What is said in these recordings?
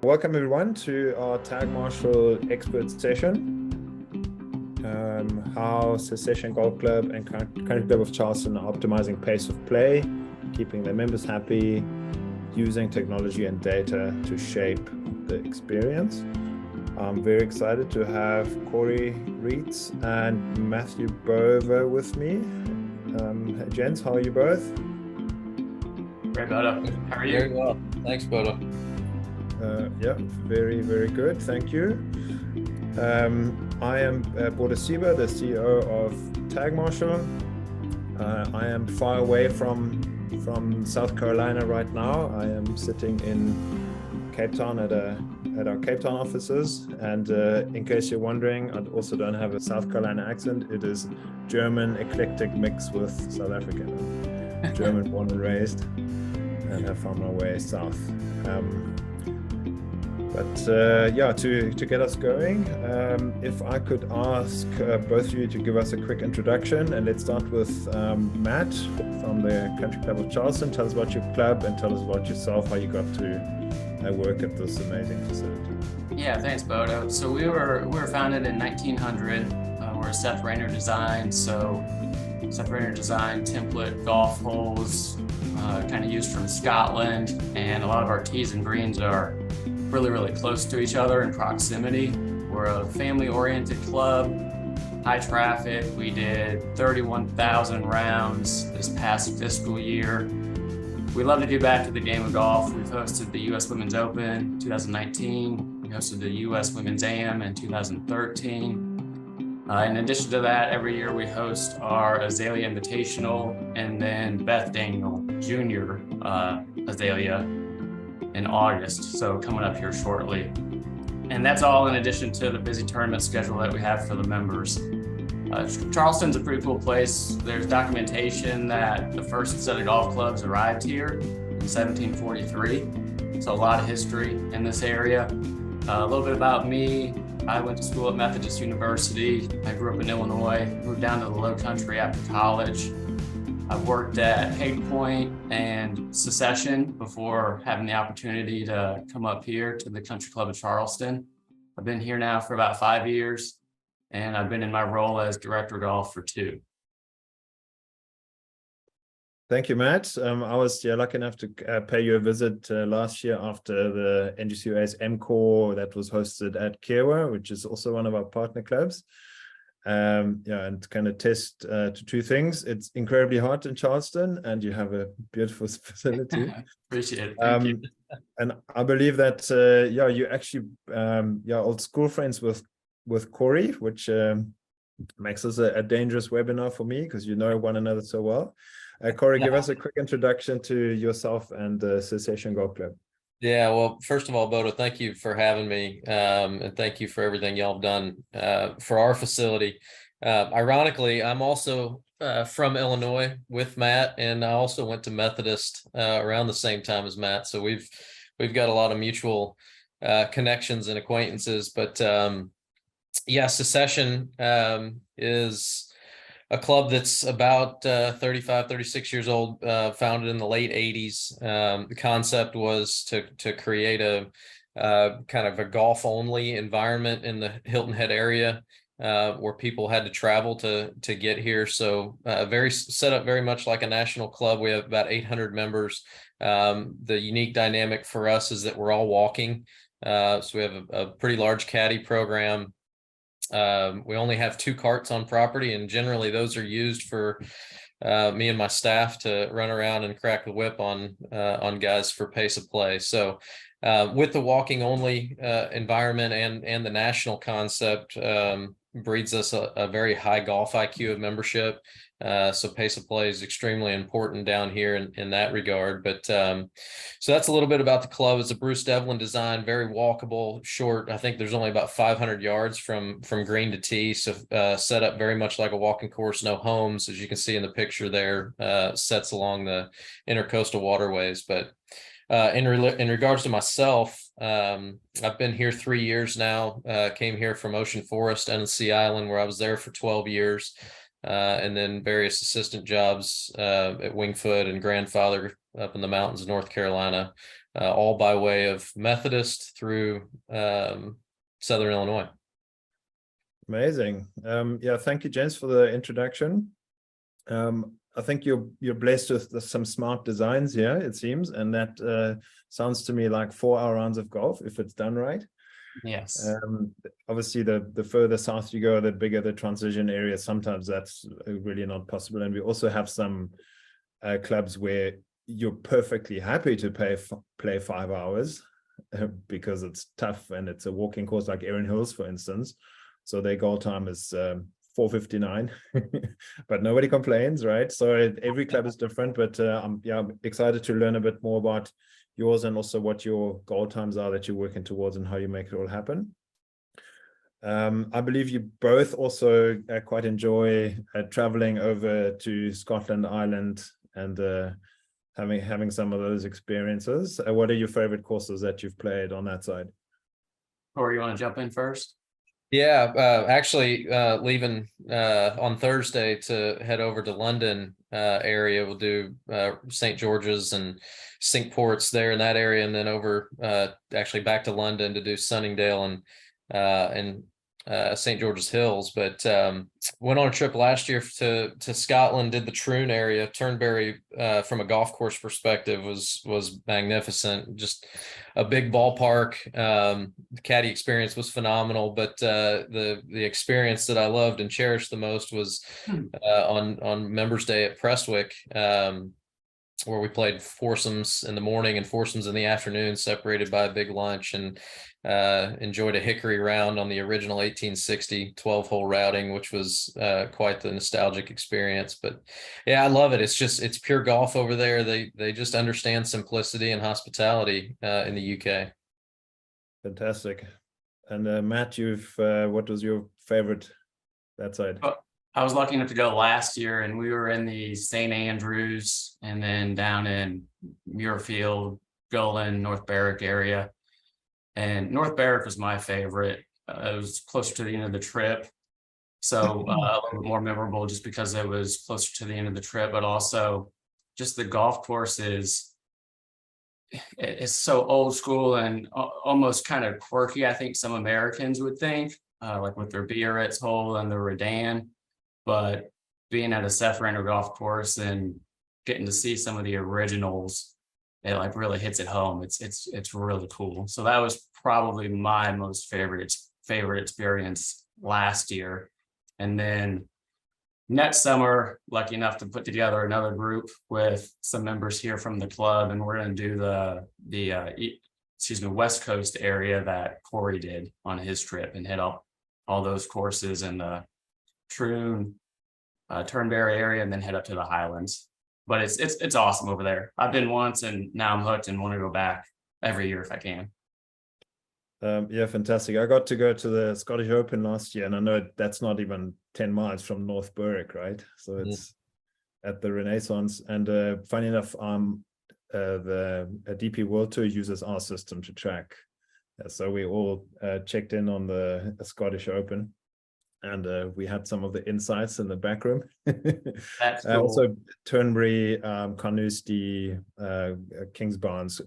Welcome everyone to our Tag Marshal expert session. How Secession Golf Club and Country Club of Charleston are optimizing pace of play, keeping their members happy, using technology and data to shape the experience. I'm very excited to have Kory, Reitz, and Matthew Bova with me. Gents, how are you both? Great, Bova. How are you? Very well. Thanks, Bova. Yeah, very, very good. Thank you. I am Bova, the CEO of Tag Marshal. I am far away from South Carolina right now. I am sitting in Cape Town at our Cape Town offices. And in case you're wondering, I also don't have a South Carolina accent. It is German eclectic mix with South African. I'm German born and raised, and have found my way south. Yeah, to get us going, if I could ask both of you to give us a quick introduction, and let's start with Matt from the Country Club of Charleston. Tell us about your club and tell us about yourself, how you got to work at this amazing facility. Yeah, thanks, Bodo. So we were founded in 1900. We're a Seth Rayner design, so Seth Rayner design template golf holes, kind of used from Scotland, and a lot of our tees and greens are really, really close to each other in proximity. We're a family-oriented club, high traffic. We did 31,000 rounds this past fiscal year. We love to give back to the game of golf. We've hosted the U.S. Women's Open 2019. We hosted the U.S. Women's AM in 2013. In addition to that, every year we host our Azalea Invitational and then Beth Daniel Jr. Azalea in August, so coming up here shortly. And that's all in addition to the busy tournament schedule that we have for the members. Charleston's a pretty cool place. There's documentation that the first set of golf clubs arrived here in 1743. So a lot of history in this area. A little bit about me. I went to school at Methodist University. I grew up in Illinois, moved down to the Low Country after college. I've worked at Hague Point and Secession before having the opportunity to come up here to the Country Club of Charleston. I've been here now for about 5 years, and I've been in my role as director of golf for 2. Thank you, Matt. I was lucky enough to pay you a visit last year after the NGCUA's MCOR that was hosted at Kory, which is also one of our partner clubs. And kind of test to 2 things. It's incredibly hot in Charleston, and you have a beautiful facility. Appreciate it. Thank you. And I believe that you actually old school friends with Kory, which makes this a dangerous webinar for me because you know one another so well. Kory, give us a quick introduction to yourself and the Secession Golf Club. Yeah, well, first of all, Bodo, thank you for having me, and thank you for everything y'all have done for our facility. Ironically, I'm also from Illinois with Matt, and I also went to Methodist around the same time as Matt. So we've got a lot of mutual connections and acquaintances. But yeah, Secession is a club that's about 35, 36 years old, founded in the late 80s. The concept was to create a kind of a golf-only environment in the Hilton Head area where people had to travel to get here. So set up very much like a national club. We have about 800 members. The unique dynamic for us is that we're all walking. So we have a pretty large caddy program. We only have 2 carts on property, and generally those are used for me and my staff to run around and crack the whip on guys for pace of play. So with the walking only environment and the national concept breeds us a very high golf IQ of membership. So pace of play is extremely important down here in that regard. But so that's a little bit about the club. It's a Bruce Devlin design, very walkable, short. I think there's only about 500 yards from green to tee. So set up very much like a walking course, no homes, as you can see in the picture there, sets along the intercoastal waterways. But in regards to myself, I've been here 3 years now. Came here from Ocean Forest, NC Island, where I was there for 12 years. And then various assistant jobs at Wingfoot and grandfather up in the mountains of North Carolina, all by way of Methodist through Southern Illinois. Amazing. Yeah, thank you, James, for the introduction. I think you're blessed with some smart designs here, it seems, and that sounds to me like 4-hour rounds of golf if it's done right. Yes. Obviously, the further south you go, the bigger the transition area. Sometimes that's really not possible. And we also have some clubs where you're perfectly happy to play 5 hours because it's tough and it's a walking course, like Erin Hills, for instance. So their goal time is 4:59, but nobody complains, right? So every club is different, but I'm excited to learn a bit more about yours and also what your goal times are that you're working towards and how you make it all happen. I believe you both also quite enjoy traveling over to Scotland, Ireland, and having some of those experiences. What are your favorite courses that you've played on that side? Kory, you want to jump in first? Yeah, actually leaving on Thursday to head over to London area. We'll do St. George's and Cinque Ports there in that area, and then over actually back to London to do Sunningdale and St. George's Hills. But went on a trip last year to Scotland, did the Troon area. Turnberry from a golf course perspective was magnificent. Just a big ballpark. The caddy experience was phenomenal, but the experience that I loved and cherished the most was on Members Day at Prestwick, where we played foursomes in the morning and foursomes in the afternoon, separated by a big lunch, and enjoyed a hickory round on the original 1860 12-hole routing, which was quite the nostalgic experience. But yeah, I love it. It's pure golf over there. They just understand simplicity and hospitality in the UK. Fantastic. And Matt, what was your favorite that side? I was lucky enough to go last year, and we were in the St. Andrews and then down in Muirfield, Golan, North Berwick area. And North Berwick was my favorite. It was closer to the end of the trip, so a little bit more memorable just because it was closer to the end of the trip, but also just the golf course is so old school and almost kind of quirky. I think some Americans would think, like with their Biarritz hole and the Redan. But being at a Seth Rainer golf course and getting to see some of the originals, it like really hits it home. It's really cool. So that was probably my most favorite experience last year. And then next summer, lucky enough to put together another group with some members here from the club, and we're going to do the West Coast area that Kory did on his trip and hit all those courses in the Troon, Turnberry area, and then head up to the Highlands. But it's awesome over there. I've been once, and now I'm hooked and want to go back every year if I can. Yeah, fantastic. I got to go to the Scottish Open last year, and I know that's not even 10 miles from North Berwick, right? So it's at the Renaissance. And funny enough, the DP World Tour uses our system to track. So we all checked in on the Scottish Open, and we had some of the insights in the back room. That's cool. Also Turnberry, Carnoustie, Kingsbarns.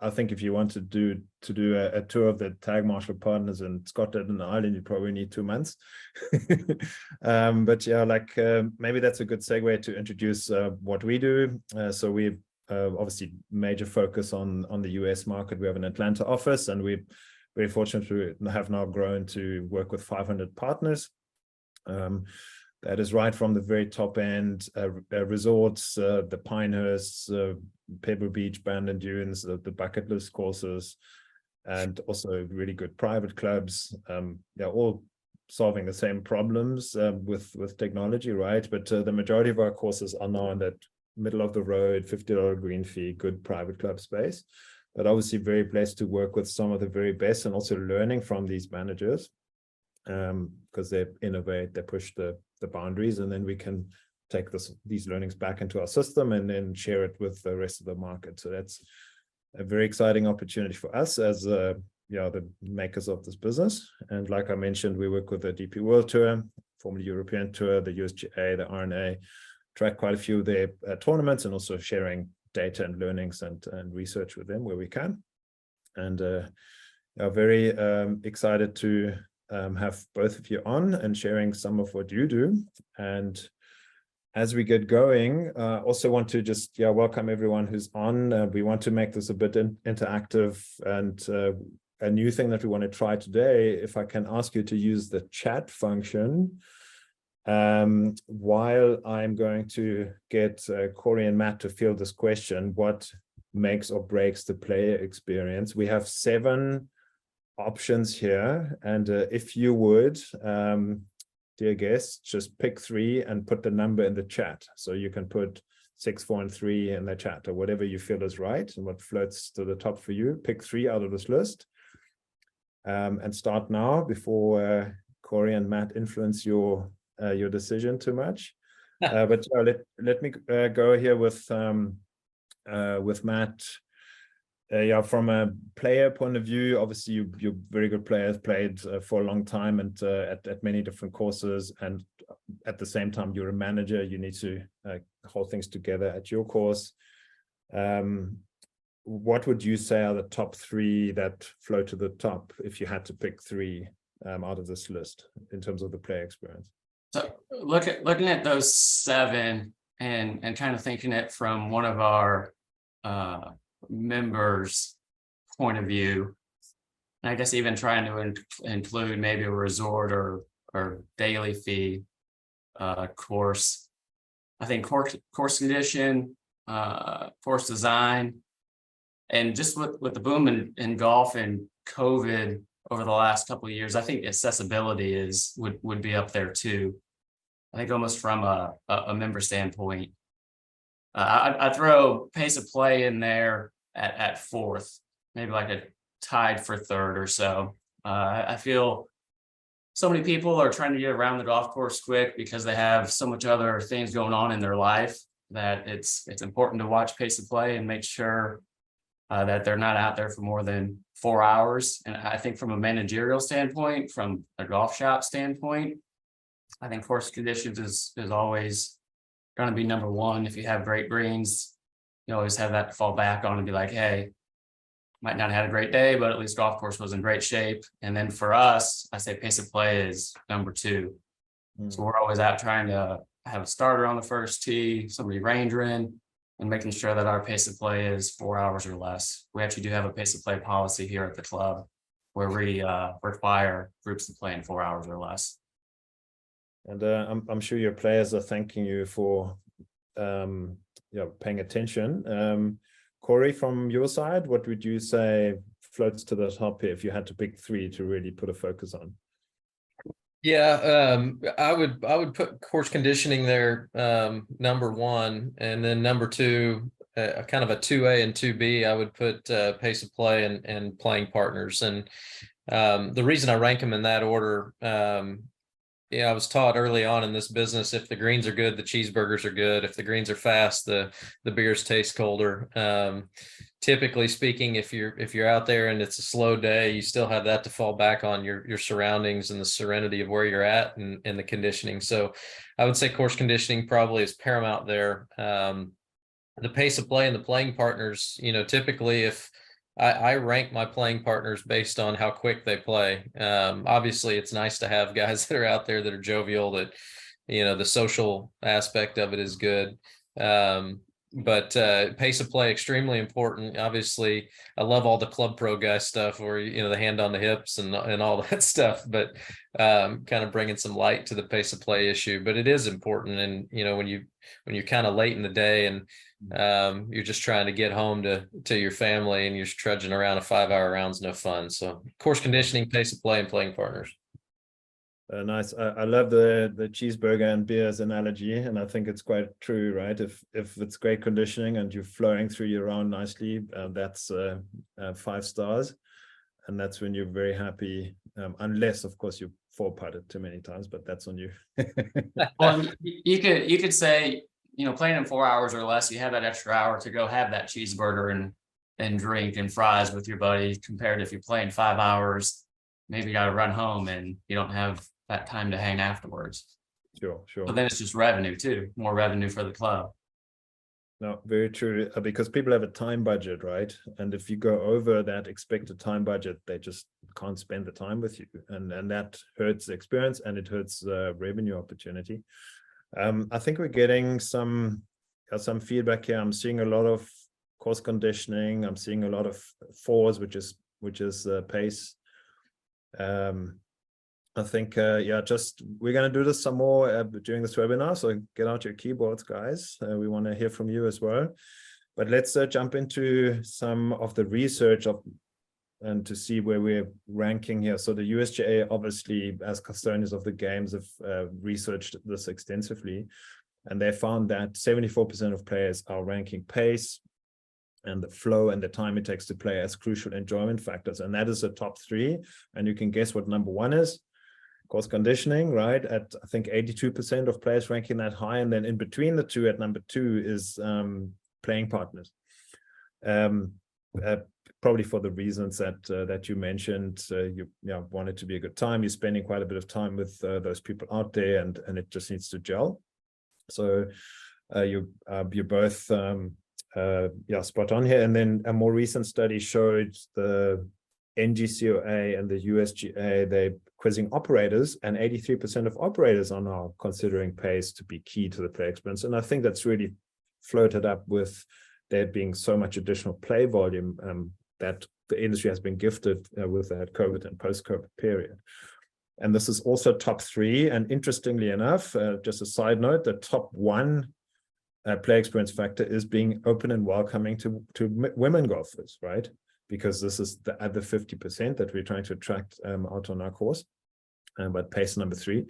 I think if you want to do a tour of the Tag Marshal partners in Scotland and Ireland, you probably need 2 months. But yeah, maybe that's a good segue to introduce what we do. So we obviously major focus on the US market. We have an Atlanta office, and we're very fortunate to have now grown to work with 500 partners. That is right from the very top end, resorts, the Pinehursts, Pebble Beach, Bandon Dunes, the bucket list courses, and also really good private clubs. They're all solving the same problems with technology, right? But the majority of our courses are now in that middle of the road, $50 green fee, good private club space. But obviously very blessed to work with some of the very best, and also learning from these managers, because they innovate, they push the boundaries, and then we can take these learnings back into our system and then share it with the rest of the market. So that's a very exciting opportunity for us as the makers of this business. And like I mentioned, we work with the DP World Tour, formerly European Tour, the USGA, the RNA, track quite a few of their tournaments, and also sharing data and learnings and research with them where we can. And are very excited to have both of you on and sharing some of what you do. And as we get going, also want to just welcome everyone who's on. We want to make this a bit interactive, and a new thing that we want to try today, if I can ask you to use the chat function while I'm going to get Kory and Matt to field this question: what makes or breaks the player experience? We have 7 options here, and if you would, dear guests, just pick 3 and put the number in the chat. So you can put 6, 4, and 3 in the chat, or whatever you feel is right and what floats to the top for you. Pick 3 out of this list, and start now before Kory and Matt influence your decision too much. But let me go here with Matt. From a player point of view, obviously you're very good players, played for a long time and at many different courses, and at the same time you're a manager. You need to hold things together at your course. What would you say are the top 3 that float to the top if you had to pick 3 out of this list in terms of the player experience? So looking at those 7 and kind of thinking it from one of our members' point of view, and I guess even trying to include maybe a resort or daily fee course. I think course condition, course design, and just with the boom in golf and COVID over the last couple of years, I think accessibility would be up there too. I think almost from a member standpoint. I throw pace of play in there at 4th, maybe like a tied for 3rd or so. I feel so many people are trying to get around the golf course quick because they have so much other things going on in their life that it's important to watch pace of play and make sure that they're not out there for more than 4 hours. And I think from a managerial standpoint, from a golf shop standpoint, I think course conditions is always going to be number 1. If you have great greens, you always have that to fall back on and be like, hey, might not have had a great day, but at least golf course was in great shape. And then for us, I say pace of play is number 2. So we're always out trying to have a starter on the first tee, somebody rangering, and making sure that our pace of play is 4 hours or less. We actually do have a pace of play policy here at the club where we require groups to play in 4 hours or less. And I'm sure your players are thanking you for paying attention. Kory, from your side, what would you say floats to the top here if you had to pick 3 to really put a focus on? Yeah, I would put course conditioning there, number 1, and then number 2, kind of a 2A and 2B. I would put pace of play and playing partners. And the reason I rank them in that order, I was taught early on in this business, if the greens are good, the cheeseburgers are good. If the greens are fast, the beers taste colder. Typically speaking, if you're out there and it's a slow day, you still have that to fall back on, your surroundings and the serenity of where you're at and the conditioning. So I would say course conditioning probably is paramount there. The pace of play and the playing partners, typically if I rank my playing partners based on how quick they play. Obviously, it's nice to have guys that are out there that are jovial, that, the social aspect of it is good. But pace of play, extremely important. Obviously, I love all the club pro guy stuff where, the hand on the hips and all that stuff, but kind of bringing some light to the pace of play issue. But it is important. And, when you're kind of late in the day and you're just trying to get home to your family and you're trudging around, a 5-hour round's no fun. So course conditioning, pace of play, and playing partners. Nice. I love the cheeseburger and beers analogy, and I think it's quite true, right? If it's great conditioning and you're flowing through your round nicely, that's 5 stars, and that's when you're very happy. Unless, of course, you 4-putted too many times, but that's on you. Well, you could say, playing in 4 hours or less, you have that extra hour to go have that cheeseburger and drink and fries with your buddy, compared to if you're playing 5 hours, maybe you got to run home and you don't have that time to hang afterwards. Sure. But then it's just revenue too, more revenue for the club. No, very true. Because people have a time budget, right? And if you go over that expected time budget, they just can't spend the time with you, and that hurts the experience, and it hurts revenue opportunity. I think we're getting some feedback here. I'm seeing a lot of course conditioning. I'm seeing a lot of fours, which is pace. I think, yeah, just we're going to do this some more during this webinar. So get out your keyboards, guys. We want to hear from you as well. But let's jump into some of the research and to see where we're ranking here. So the USGA, obviously, as custodians of the games, have researched this extensively. And they found that 74% of players are ranking pace and the flow and the time it takes to play as crucial enjoyment factors. And that is the top three. And you can guess what number one is. Course conditioning, right? At, I think, 82% of players ranking that high. And then in between the two, at number two, is playing partners. Probably for the reasons that you mentioned. You want it to be a good time. You're spending quite a bit of time with those people out there, and it just needs to gel. So you're both spot on here. And then a more recent study showed the NGCOA and the USGA, they're quizzing operators, and 83% of operators are now considering pace to be key to the play experience. And I think that's really floated up with there being so much additional play volume that the industry has been gifted with that COVID and post-COVID period. And this is also top three. And interestingly enough, just a side note, the top one play experience factor is being open and welcoming to women golfers, right? Because this is the other 50% that we're trying to attract out on our course. But pace number three.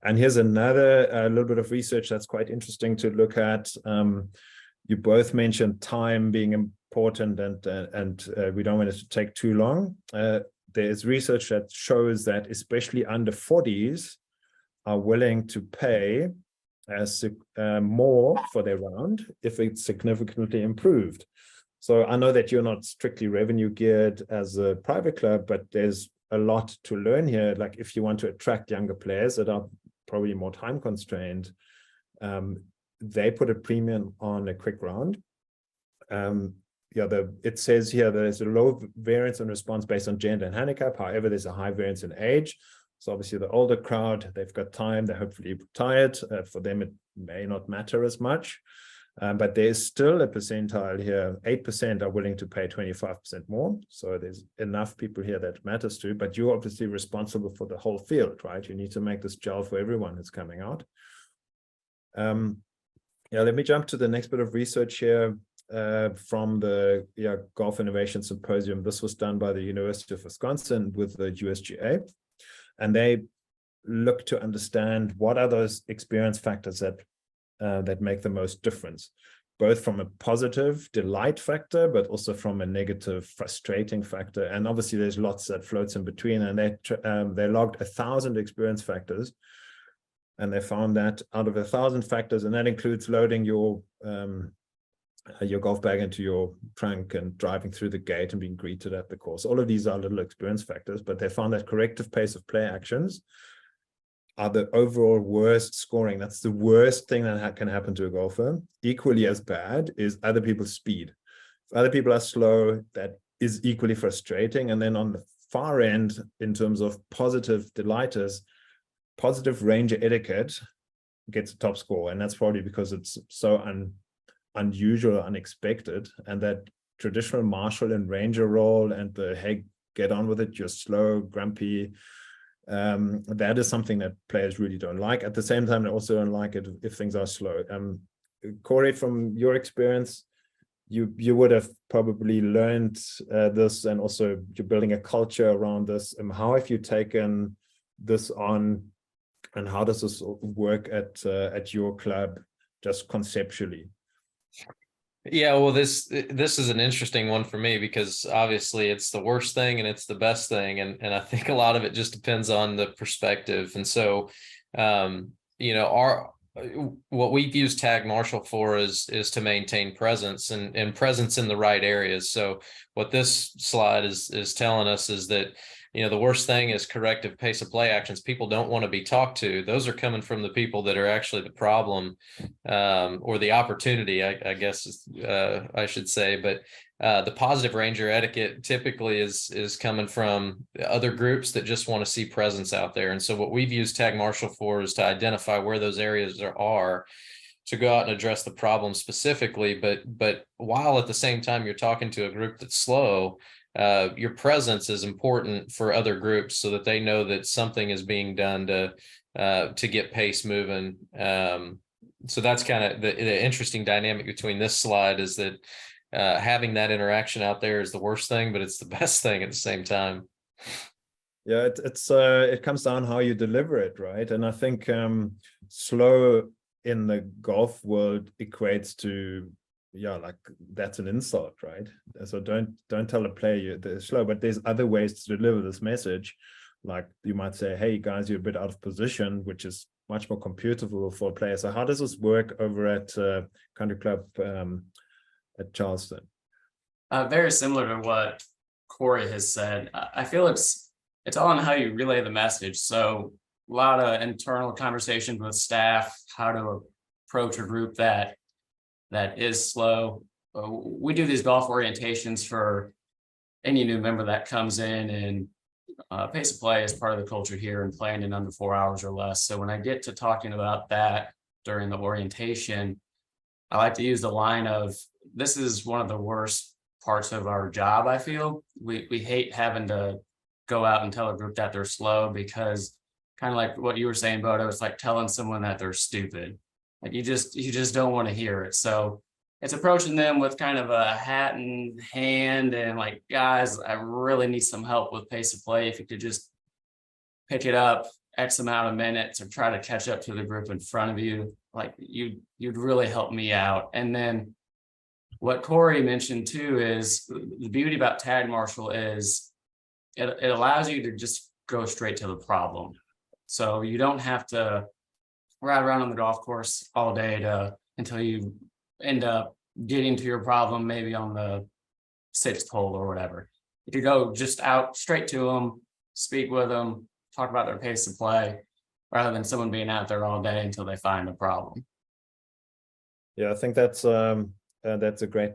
And here's another little bit of research that's quite interesting to look at. You both mentioned time being important, and we don't want it to take too long. There's research that shows that especially under 40s are willing to pay more for their round if it's significantly improved. So I know that you're not strictly revenue geared as a private club, but there's a lot to learn here. Like if you want to attract younger players that are probably more time constrained, they put a premium on a quick round. It says here there's a low variance in response based on gender and handicap. However, there's a high variance in age. So obviously the older crowd, they've got time, they're hopefully retired. For them, it may not matter as much. But there's still a percentile here. 8% are willing to pay 25% more. So there's enough people here that matters to, but you're obviously responsible for the whole field, right? You need to make this gel for everyone who's coming out. Let me jump to the next bit of research here from the Golf Innovation Symposium. This was done by the University of Wisconsin with the USGA. And they look to understand what are those experience factors that make the most difference, both from a positive delight factor, but also from a negative frustrating factor. And obviously there's lots that floats in between, and they logged 1,000 experience factors. And they found that out of 1,000 factors, and that includes loading your golf bag into your trunk and driving through the gate and being greeted at the course. All of these are little experience factors, but they found that corrective pace of play actions are the overall worst scoring. That's the worst thing that can happen to a golfer. Equally as bad is other people's speed. If other people are slow, that is equally frustrating. And then on the far end, in terms of positive delighters, positive ranger etiquette gets a top score. And that's probably because it's so unusual, unexpected. And that traditional marshal and ranger role and the, hey, get on with it, you're slow, grumpy, that is something that players really don't like. At the same time, they also don't like it if things are slow. Kory, from your experience, you would have probably learned this, and also you're building a culture around this. How have you taken this on, and how does this work at your club, just conceptually? Yeah, well, this is an interesting one for me, because obviously it's the worst thing and it's the best thing. And I think a lot of it just depends on the perspective. And so, what we've used Tag Marshall for is to maintain presence and presence in the right areas. So what this slide is telling us is that the worst thing is corrective pace of play actions. People don't want to be talked to. Those are coming from the people that are actually the problem, or the opportunity, I guess, I should say. But the positive ranger etiquette typically is coming from other groups that just want to see presence out there. And so what we've used Tag Marshal for is to identify where those areas are, to go out and address the problem specifically, but while at the same time you're talking to a group that's slow, your presence is important for other groups so that they know that something is being done to get pace moving. So that's kind of the interesting dynamic between this slide, is that having that interaction out there is the worst thing, but it's the best thing at the same time. Yeah, it comes down how you deliver it, right? And I think slow in the golf world equates to, yeah, like that's an insult, right? So don't tell a player they're slow, but there's other ways to deliver this message. Like you might say, hey guys, you're a bit out of position, which is much more computable for a player. So how does this work over at Country Club at Charleston? Very similar to what Kory has said. I feel it's all on how you relay the message. So a lot of internal conversations with staff, how to approach a group that is slow. We do these golf orientations for any new member that comes in, and pace of play is part of the culture here, and playing in under 4 hours or less. So when I get to talking about that during the orientation, I like to use the line of, this is one of the worst parts of our job. I feel we hate having to go out and tell a group that they're slow, because kind of like what you were saying, Bodo, it's like telling someone that they're stupid. Like you just don't want to hear it. So it's approaching them with kind of a hat in hand and like, guys, I really need some help with pace of play. If you could just pick it up X amount of minutes or try to catch up to the group in front of you, like you'd really help me out. And then what Kory mentioned too is the beauty about Tag Marshal is it allows you to just go straight to the problem. So you don't have to ride around on the golf course all day until you end up getting to your problem, maybe on the 6th hole or whatever. If you go just out straight to them, speak with them, talk about their pace of play, rather than someone being out there all day until they find a problem. Yeah, I think that's a great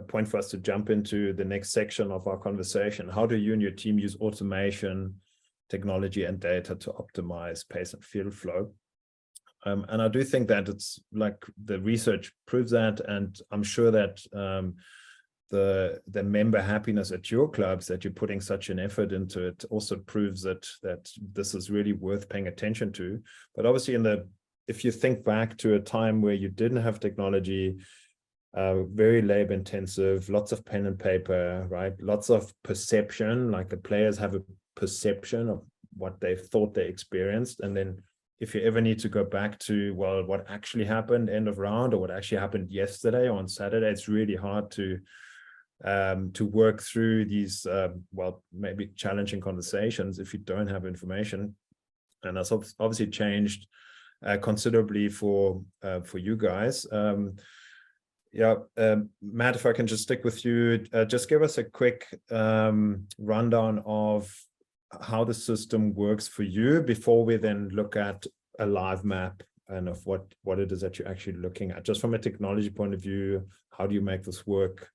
point for us to jump into the next section of our conversation. How do you and your team use automation, technology, and data to optimize pace and field flow? And I do think that it's like the research proves that, and I'm sure that the member happiness at your clubs, that you're putting such an effort into it, also proves that this is really worth paying attention to. But obviously, if you think back to a time where you didn't have technology, very labor intensive, lots of pen and paper, right? Lots of perception, like the players have a perception of what they thought they experienced, and then if you ever need to go back to, well, what actually happened end of round, or what actually happened yesterday or on Saturday, it's really hard to work through these, well, maybe challenging conversations if you don't have information. And that's obviously changed considerably for you guys. Yeah, Matt, if I can just stick with you, just give us a quick rundown of how the system works for you before we then look at a live map and of what it is that you're actually looking at. Just from a technology point of view, how do you make this work?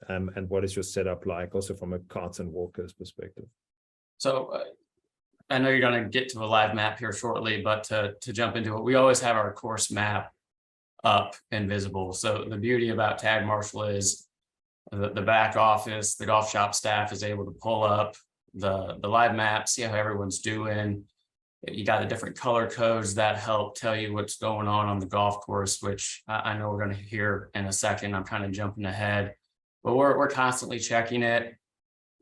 And what is your setup like, also from a carts and walkers perspective? So I know you're going to get to a live map here shortly, but to jump into it, we always have our course map up and visible. So the beauty about Tag Marshal is the back office, the golf shop staff is able to pull up the live map, see how everyone's doing. You got the different color codes that help tell you what's going on the golf course, which I know we're going to hear in a second. I'm kind of jumping ahead, but we're constantly checking it.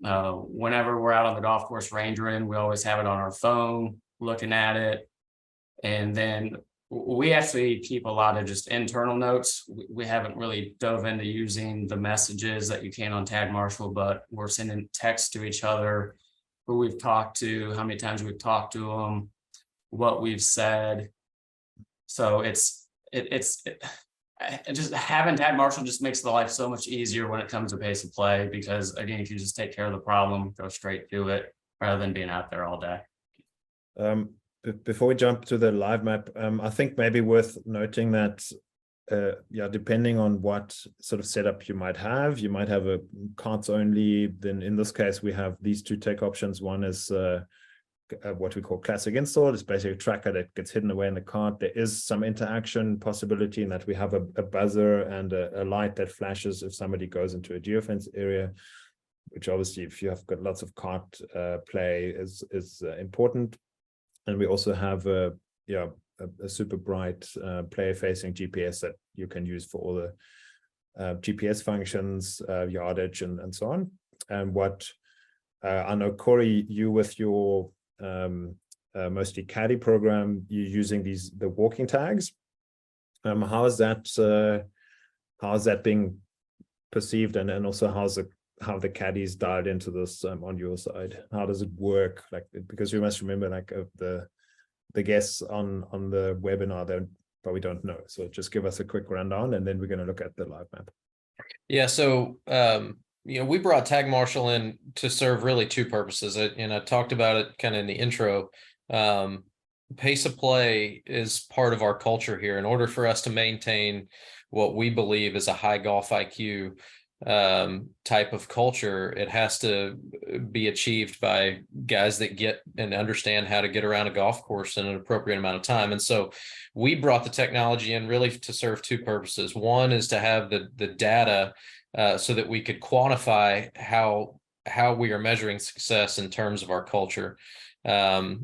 Whenever we're out on the golf course rangering, we always have it on our phone, looking at it. And then we actually keep a lot of just internal notes. We haven't really dove into using the messages that you can on Tag Marshal, but we're sending texts to each other, who we've talked to, how many times we've talked to them, what we've said. So it's just having Tag Marshal just makes the life so much easier when it comes to pace of play, because again, if you just take care of the problem, go straight to it, rather than being out there all day. Before we jump to the live map, I think maybe worth noting that yeah, depending on what sort of setup you might have a carts only. Then in this case, we have these two tech options. One is what we call classic install. It's basically a tracker that gets hidden away in the cart. There is some interaction possibility in that we have a buzzer and a light that flashes if somebody goes into a geofence area, which obviously, if you have got lots of cart play, is important. And we also have a super bright player-facing GPS that you can use for all the GPS functions, yardage, and so on. And what I know, Kory, you with your mostly caddy program, you're using the walking tags. How is that being perceived, and also how the caddies dialed into this on your side? How does it work? Like, because you must remember, like, the guests on the webinar, they probably don't know. So just give us a quick rundown, and then we're going to look at the live map. Yeah, so we brought Tag Marshal in to serve really two purposes, and I talked about it kind of in the intro. Pace of play is part of our culture here. In order for us to maintain what we believe is a high golf IQ type of culture, it has to be achieved by guys that get and understand how to get around a golf course in an appropriate amount of time. And so we brought the technology in really to serve two purposes. One is to have the data so that we could quantify how we are measuring success in terms of our culture,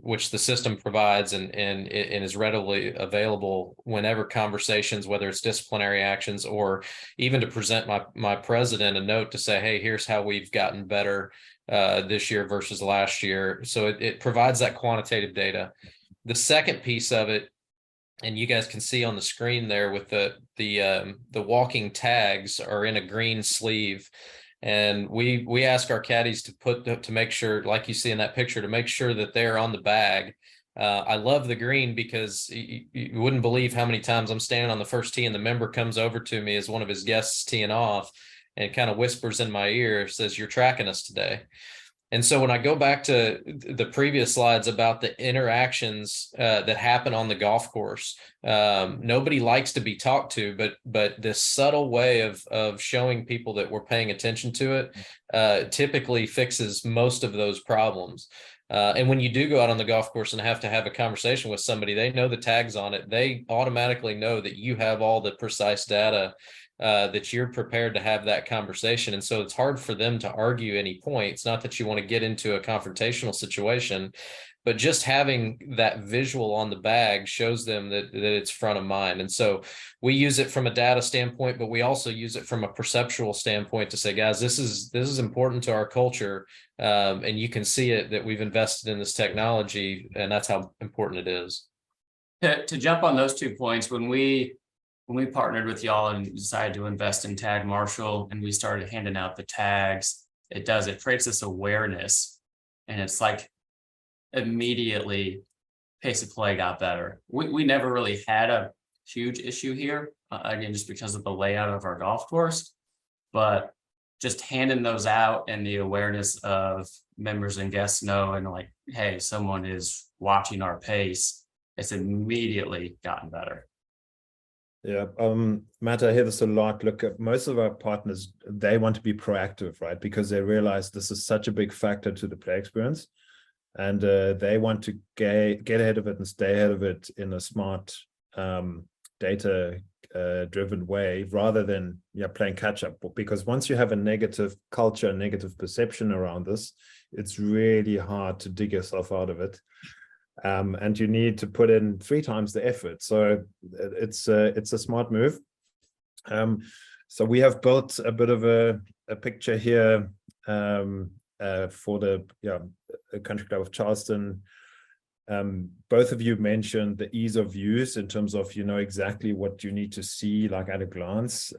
which the system provides and is readily available whenever conversations, whether it's disciplinary actions or even to present my president a note to say, hey, here's how we've gotten better this year versus last year. So it provides that quantitative data. The second piece of it, and you guys can see on the screen there with the walking tags are in a green sleeve. And we ask our caddies to make sure, like you see in that picture, to make sure that they're on the bag. I love the green because you wouldn't believe how many times I'm standing on the first tee and the member comes over to me as one of his guests teeing off and kind of whispers in my ear, says, "You're tracking us today." And so when I go back to the previous slides about the interactions that happen on the golf course, nobody likes to be talked to, but this subtle way of showing people that we're paying attention to it typically fixes most of those problems. And when you do go out on the golf course and have to have a conversation with somebody, they know the tags on it. They automatically know that you have all the precise data, that you're prepared to have that conversation. And so it's hard for them to argue any point. It's not that you want to get into a confrontational situation, but just having that visual on the bag shows them that it's front of mind. And so we use it from a data standpoint, but we also use it from a perceptual standpoint to say, guys, this is important to our culture. And you can see it that we've invested in this technology, and that's how important it is. To jump on those 2 points, when we partnered with y'all and decided to invest in Tag Marshal and we started handing out the tags, it creates this awareness, and it's like immediately pace of play got better. We never really had a huge issue here, again, just because of the layout of our golf course, but just handing those out and the awareness of members and guests knowing, like, hey, someone is watching our pace, it's immediately gotten better. Yeah, Matt, I hear this a lot. Look, most of our partners, they want to be proactive, right? Because they realize this is such a big factor to the play experience, and they want to get ahead of it and stay ahead of it in a smart, data-driven way, rather than playing catch-up. Because once you have a negative culture, negative perception around this, it's really hard to dig yourself out of it. And you need to put in 3 times the effort. So it's a smart move. So we have built a bit of a picture here for the Country Club of Charleston. Both of you mentioned the ease of use in terms of exactly what you need to see, like at a glance.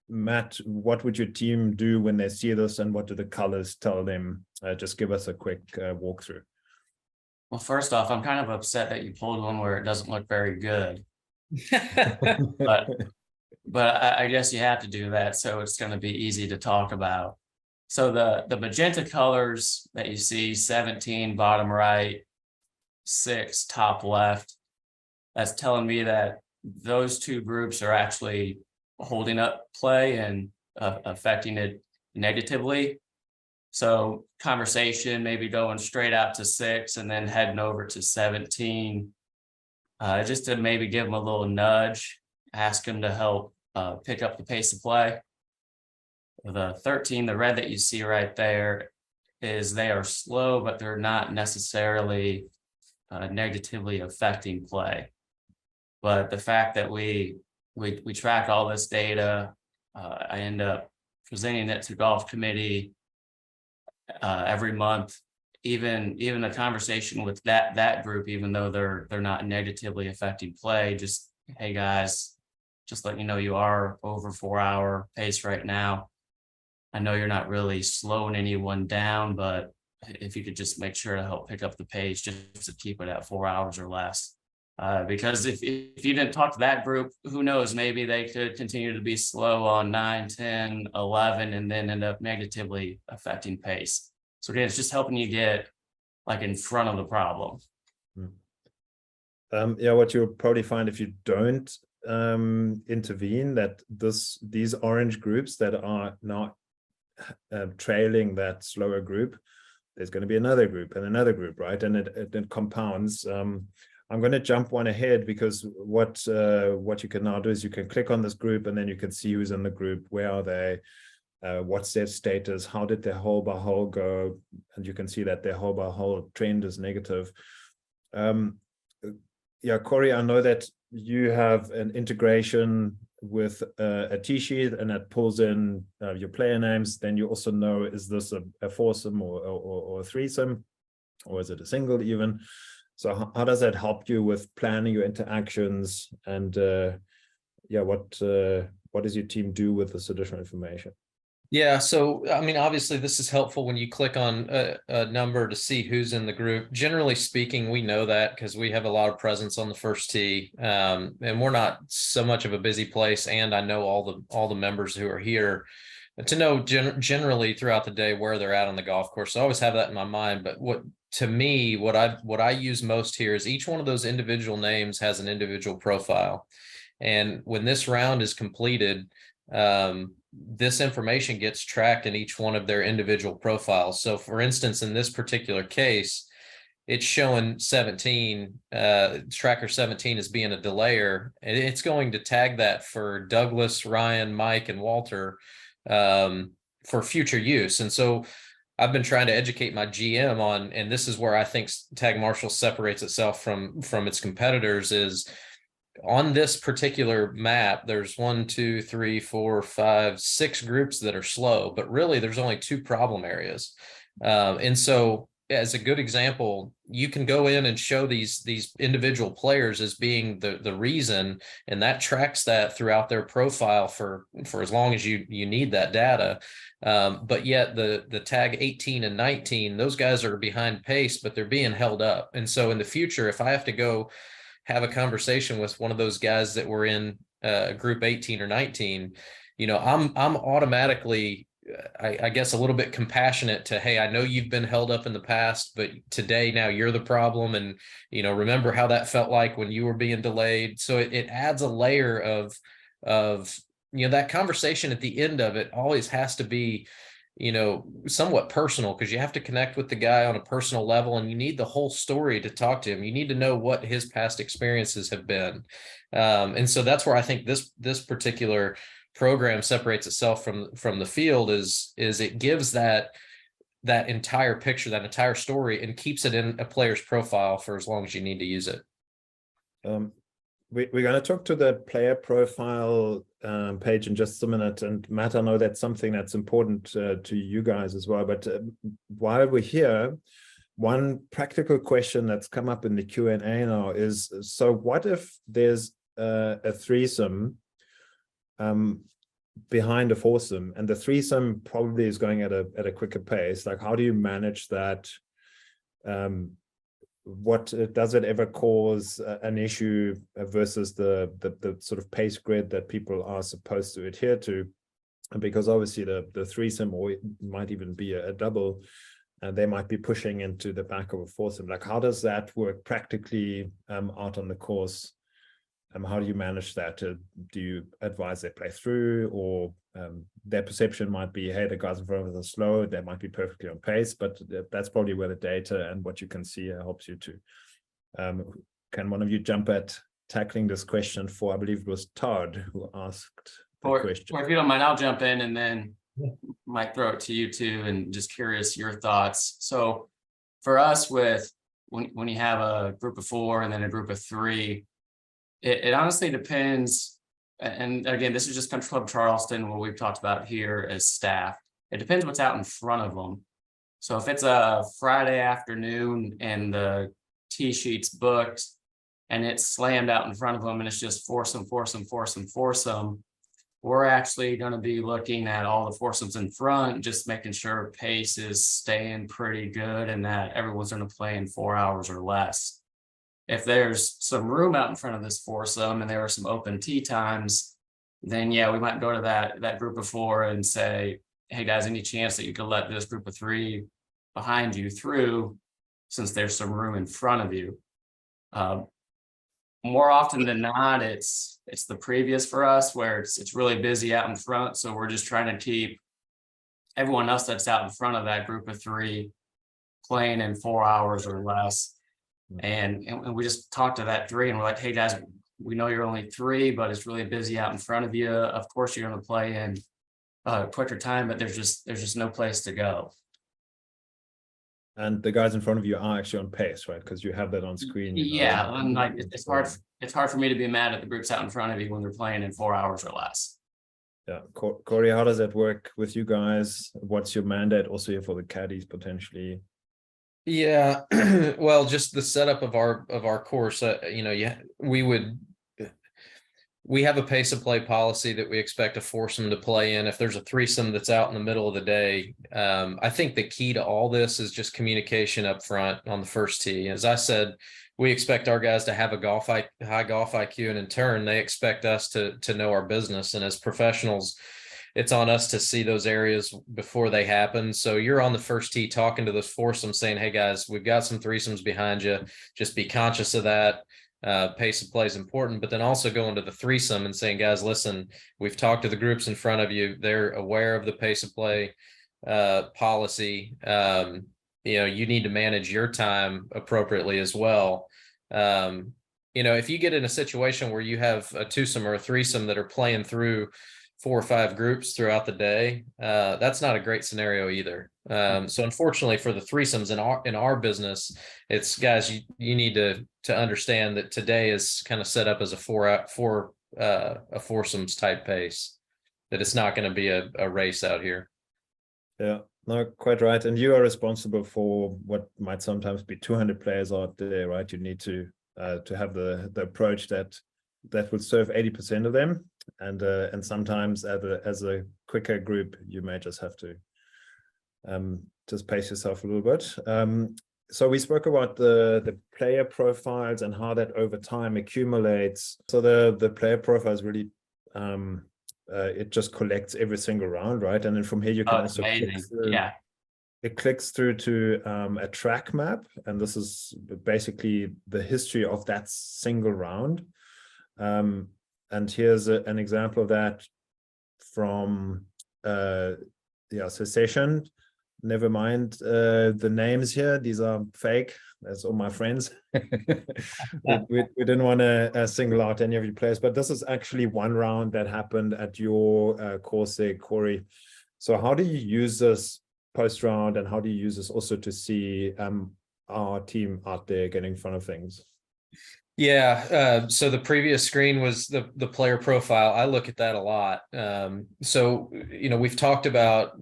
Matt, what would your team do when they see this, and what do the colors tell them? Just give us a quick walkthrough. Well, first off, I'm kind of upset that you pulled one where it doesn't look very good. but I guess you have to do that, so it's going to be easy to talk about. So the magenta colors that you see, 17 bottom right, 6 top left, that's telling me that those two groups are actually holding up play and affecting it negatively. So conversation, maybe going straight out to 6 and then heading over to 17, just to maybe give them a little nudge, ask them to help pick up the pace of play. The 13, the red that you see right there, is they are slow, but they're not necessarily negatively affecting play. But the fact that we track all this data, I end up presenting it to golf committee every month. Even the conversation with that group, even though they're not negatively affecting play, just, hey guys, just letting you know you are over 4-hour pace right now. I know you're not really slowing anyone down, but if you could just make sure to help pick up the pace just to keep it at 4 hours or less. Because if you didn't talk to that group, who knows, maybe they could continue to be slow on 9, 10, 11, and then end up negatively affecting pace. So again, it's just helping you get like in front of the problem. Yeah, what you'll probably find if you don't intervene, that these orange groups that are not trailing that slower group, there's going to be another group and another group, right? And it compounds. I'm going to jump one ahead, because what you can now do is you can click on this group and then you can see who's in the group, where are they, what's their status, how did their hole by hole go, and you can see that their hole by hole trend is negative. Yeah, Kory, I know that you have an integration with a T-sheet, and that pulls in your player names. Then you also know, is this a foursome or a threesome, or is it a single even? So how does that help you with planning your interactions? And yeah, what does your team do with this additional information? Yeah, so I mean, obviously this is helpful when you click on a number to see who's in the group. Generally speaking, we know that because we have a lot of presence on the first tee, and we're not so much of a busy place. And I know all the members who are here to know generally throughout the day where they're at on the golf course. So I always have that in my mind. But what I use most here is each one of those individual names has an individual profile, and when this round is completed, this information gets tracked in each one of their individual profiles. So for instance, in this particular case, it's showing 17, tracker 17 as being a delayer, and it's going to tag that for Douglas, Ryan, Mike, and Walter for future use. And so I've been trying to educate my GM on, and this is where I think Tag Marshall separates itself from its competitors, is on this particular map, there's 1, 2, 3, 4, 5, 6 groups that are slow, but really there's only 2 problem areas. And so as a good example, you can go in and show these individual players as being the reason, and that tracks that throughout their profile for as long as you need that data. But yet the tag 18 and 19, those guys are behind pace, but they're being held up. And so in the future, if I have to go have a conversation with one of those guys that were in group 18 or 19, you know, I'm automatically, I guess, a little bit compassionate to, hey, I know you've been held up in the past, but today now you're the problem. And, you know, remember how that felt like when you were being delayed. So it adds a layer of, you know, that conversation at the end of it always has to be, you know, somewhat personal, because you have to connect with the guy on a personal level, and you need the whole story to talk to him. You need to know what his past experiences have been. And so that's where I think this particular program separates itself from the field, is it gives that entire picture, that entire story, and keeps it in a player's profile for as long as you need to use it. We're going to talk to the player profile page in just a minute. And Matt, I know that's something that's important to you guys as well. But while we're here, one practical question that's come up in the Q&A now is, so what if there's a threesome behind a foursome, and the threesome probably is going at a quicker pace? Like, how do you manage that? What does it ever cause an issue versus the sort of pace grid that people are supposed to adhere to? And because obviously the threesome, or it might even be a double, and they might be pushing into the back of a foursome. Like, how does that work practically out on the course? How do you manage that? Do you advise they play through, or their perception might be, hey, the guys in front of us are slow, they might be perfectly on pace, but that's probably where the data and what you can see helps you to. Can one of you jump at tackling this question for, I believe it was Todd who asked the question. Or if you don't mind, I'll jump in and then might throw it to you too, and just curious your thoughts. So for us, with when you have a group of 4 and then a group of 3, it honestly depends. And again, this is just Country Club Charleston, what we've talked about here as staff. It depends what's out in front of them. So if it's a Friday afternoon and the tee sheet's booked and it's slammed out in front of them and it's just foursome, we're actually going to be looking at all the foursomes in front, just making sure pace is staying pretty good and that everyone's going to play in 4 hours or less. If there's some room out in front of this foursome and there are some open tee times, then yeah, we might go to that group of 4 and say, hey guys, any chance that you could let this group of 3 behind you through, since there's some room in front of you. More often than not, it's the previous for us, where it's really busy out in front. So we're just trying to keep everyone else that's out in front of that group of 3 playing in 4 hours or less. And we just talked to that 3 and we're like, hey guys, we know you're only 3, but it's really busy out in front of you. Of course you're going to play in a quicker time, but there's just no place to go. And the guys in front of you are actually on pace, right? Because you have that on screen. Yeah, and like it's hard for me to be mad at the groups out in front of you when they're playing in 4 hours or less. Yeah, Kory, how does that work with you guys? What's your mandate also here for the caddies potentially? Yeah, well, just the setup of our course, we have a pace of play policy that we expect a foursome to play in. If there's a threesome that's out in the middle of the day, I think the key to all this is just communication up front on the first tee. As I said, we expect our guys to have a high golf IQ, and in turn, they expect us to know our business. And as professionals, it's on us to see those areas before they happen. So you're on the first tee talking to those foursomes saying, hey guys, we've got some threesomes behind you. Just be conscious of that. Pace of play is important, but then also going to the threesome and saying, guys, listen, we've talked to the groups in front of you. They're aware of the pace of play policy. You need to manage your time appropriately as well. If you get in a situation where you have a twosome or a threesome that are playing through 4 or 5 groups throughout the day, that's not a great scenario either. So unfortunately for the threesomes in our business, it's guys, you need to understand that today is kind of set up as a foursomes type pace, that it's not going to be a race out here. Yeah, no, quite right. And you are responsible for what might sometimes be 200 players out there, right? You need to have the approach that will serve 80% of them. And sometimes as a quicker group, you may just have to just pace yourself a little bit. So we spoke about the player profiles and how that over time accumulates. So the player profile is really it just collects every single round, right? And then from here you can also click through. Yeah. It clicks through to a track map, and this is basically the history of that single round. And here's an example of that from Secession. Never mind the names here. These are fake. That's all my friends. we didn't want to single out any of your players, but this is actually one round that happened at your course there, Kory. So how do you use this post-round, and how do you use this also to see our team out there getting in front of things? Yeah, so the previous screen was the player profile. I look at that a lot. So we've talked about,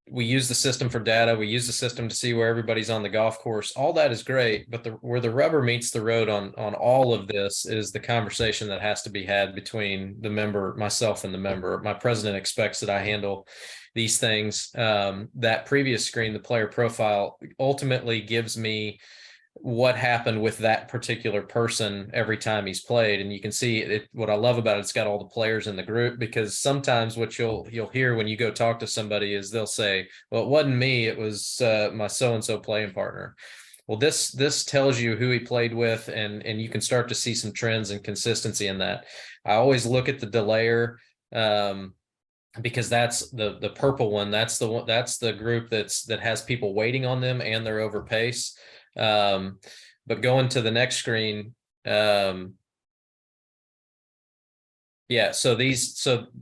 we use the system for data. We use the system to see where everybody's on the golf course. All that is great, but where the rubber meets the road on all of this is the conversation that has to be had between the member, myself and the member. My president expects that I handle these things. That previous screen, the player profile, ultimately gives me what happened with that particular person every time he's played. And you can see it. What I love about it, it's got all the players in the group, because sometimes what you'll hear when you go talk to somebody is they'll say, well, it wasn't me, it was my so-and-so playing partner. Well, this tells you who he played with, and you can start to see some trends and consistency in that. I always look at the delayer, because that's the purple one. That's the one, that's the group that has people waiting on them and they're over pace. But going to the next screen, yeah, so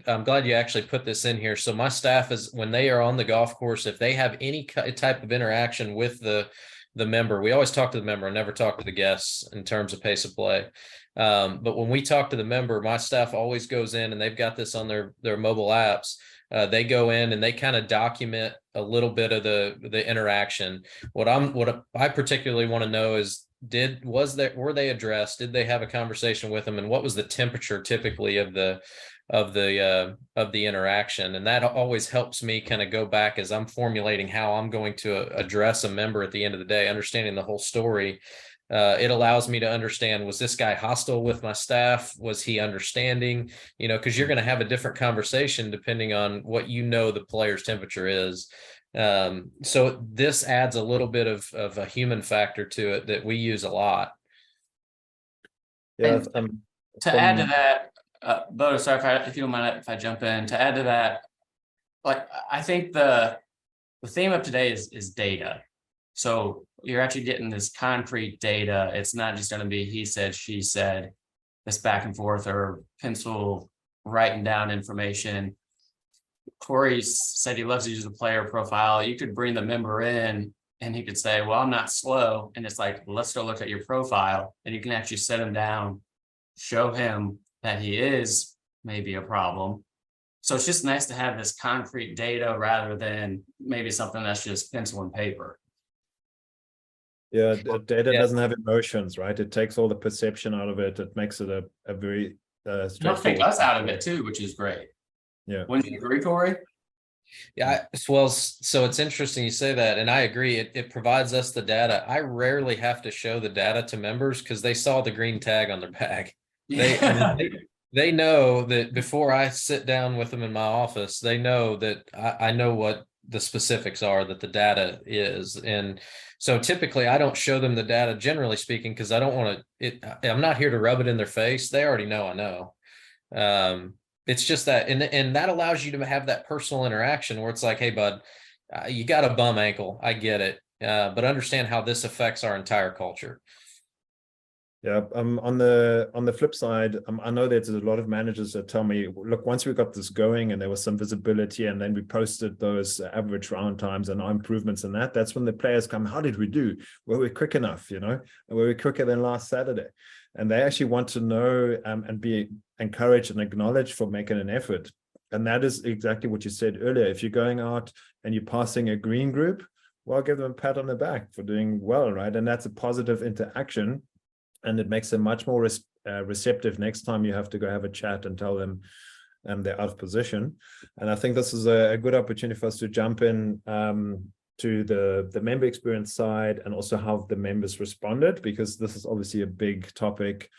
I'm glad you actually put this in here. So my staff is, when they are on the golf course, if they have any type of interaction with the member, we always talk to the member and never talk to the guests in terms of pace of play. But when we talk to the member, my staff always goes in, and they've got this on their mobile apps. They go in and they kind of document a little bit of the interaction. What I particularly want to know is, were they addressed? Did they have a conversation with them? And what was the temperature typically of the interaction? And that always helps me kind of go back as I'm formulating how I'm going to address a member at the end of the day, understanding the whole story. It allows me to understand, was this guy hostile with my staff? Was he understanding? Because you're going to have a different conversation depending on what the player's temperature is. So this adds a little bit of a human factor to it that we use a lot. Yeah. To add to that, Bova, sorry if you don't mind if I jump in. To add to that, like, I think the theme of today is data. So you're actually getting this concrete data. It's not just going to be he said, she said, this back and forth or pencil writing down information. Kory said he loves to use the player profile. You could bring the member in and he could say, well, I'm not slow. And it's like, let's go look at your profile. And you can actually set him down, show him that he is maybe a problem. So it's just nice to have this concrete data rather than maybe something that's just pencil and paper. Yeah, data doesn't have emotions, right? It takes all the perception out of it. It makes it a very It'll take us out of it too, which is great. Yeah. Wouldn't you agree, Kory? Yeah, well, so it's interesting you say that, and I agree. It provides us the data. I rarely have to show the data to members because they saw the green tag on their bag. They know that before I sit down with them in my office, they know that I know what the specifics are, that the data is. And so typically I don't show them the data, generally speaking, because I don't want to, I'm not here to rub it in their face. They already know I know. It's just that, and that allows you to have that personal interaction where it's like, hey, bud, you got a bum ankle. I get it. But understand how this affects our entire culture. Yeah, on the flip side, I know there's a lot of managers that tell me, look, once we got this going and there was some visibility and then we posted those average round times and our improvements in that's when the players come, how did we do? Were we quick enough, were we quicker than last Saturday? And they actually want to know and be encouraged and acknowledged for making an effort. And that is exactly what you said earlier. If you're going out and you're passing a green group, well, give them a pat on the back for doing well, right? And that's a positive interaction. And it makes them much more receptive next time you have to go have a chat and tell them they're out of position. And I think this is a good opportunity for us to jump in to the member experience side and also how the members responded, because this is obviously a big topic.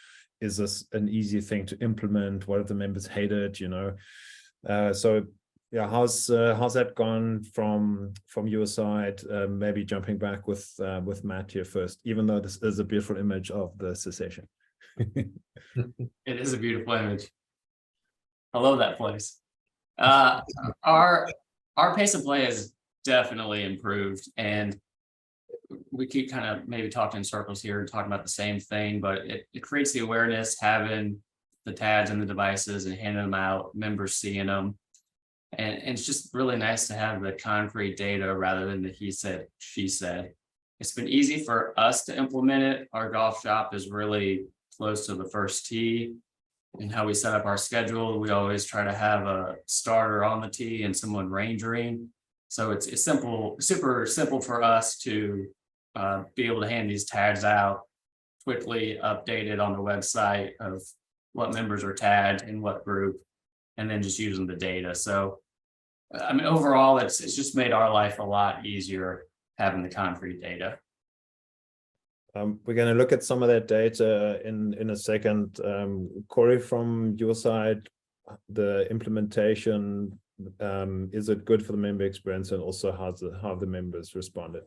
Is this an easy thing to implement? What if the members hate it? So yeah, how's that gone from your side? Maybe jumping back with Matt here first, even though this is a beautiful image of the Secession. It is a beautiful image. I love that place. Our pace of play has definitely improved, and we keep kind of maybe talking in circles here and talking about the same thing, but it creates the awareness, having the tags and the devices and handing them out, members seeing them. And it's just really nice to have the concrete data rather than the he said, she said. It's been easy for us to implement it. Our golf shop is really close to the first tee, and how we set up our schedule. We always try to have a starter on the tee and someone rangering. So it's simple, super simple for us to be able to hand these tags out, quickly updated on the website of what members are tagged in what group, and then just using the data. So I mean, overall, it's just made our life a lot easier having the concrete data. We're going to look at some of that data in a second. Kory, from your side, the implementation, is it good for the member experience, and also how have the members responded?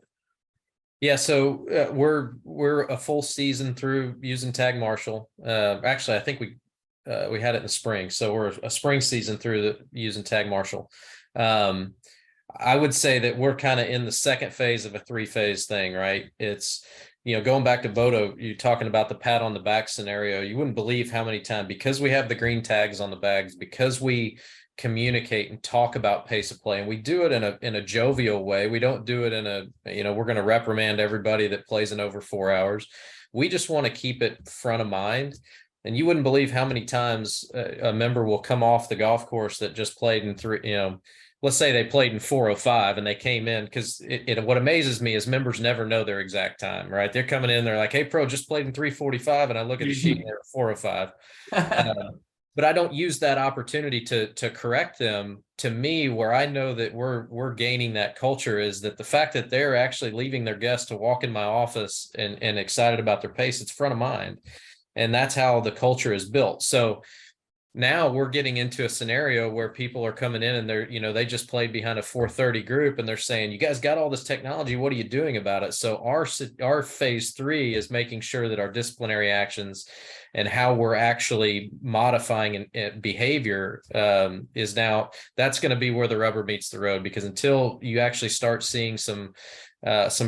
Yeah, so we're a full season through using Tag Marshall. Actually, I think we had it in the spring, so we're a spring season through using Tag Marshall. I would say that we're kind of in the second phase of a 3-phase thing, right? It's, going back to Bodo, you talking about the pat on the back scenario. You wouldn't believe how many times, because we have the green tags on the bags, because we communicate and talk about pace of play, and we do it in a jovial way. We don't do it in a, we're going to reprimand everybody that plays in over 4 hours. We just want to keep it front of mind. And you wouldn't believe how many times a member will come off the golf course that just played in let's say they played in 4:05 and they came in, because what amazes me is members never know their exact time, right? They're coming in, they're like, "Hey, pro, just played in 3:45," and I look at the sheet and they're at 4:05. But I don't use that opportunity to correct them. To me, where I know that we're gaining that culture is that the fact that they're actually leaving their guests to walk in my office and excited about their pace, it's front of mind. And that's how the culture is built. So now we're getting into a scenario where people are coming in and they're, they just played behind a 4:30 group, and they're saying, "You guys got all this technology. What are you doing about it?" So our phase 3 is making sure that our disciplinary actions and how we're actually modifying behavior is now, that's going to be where the rubber meets the road, because until you actually start seeing some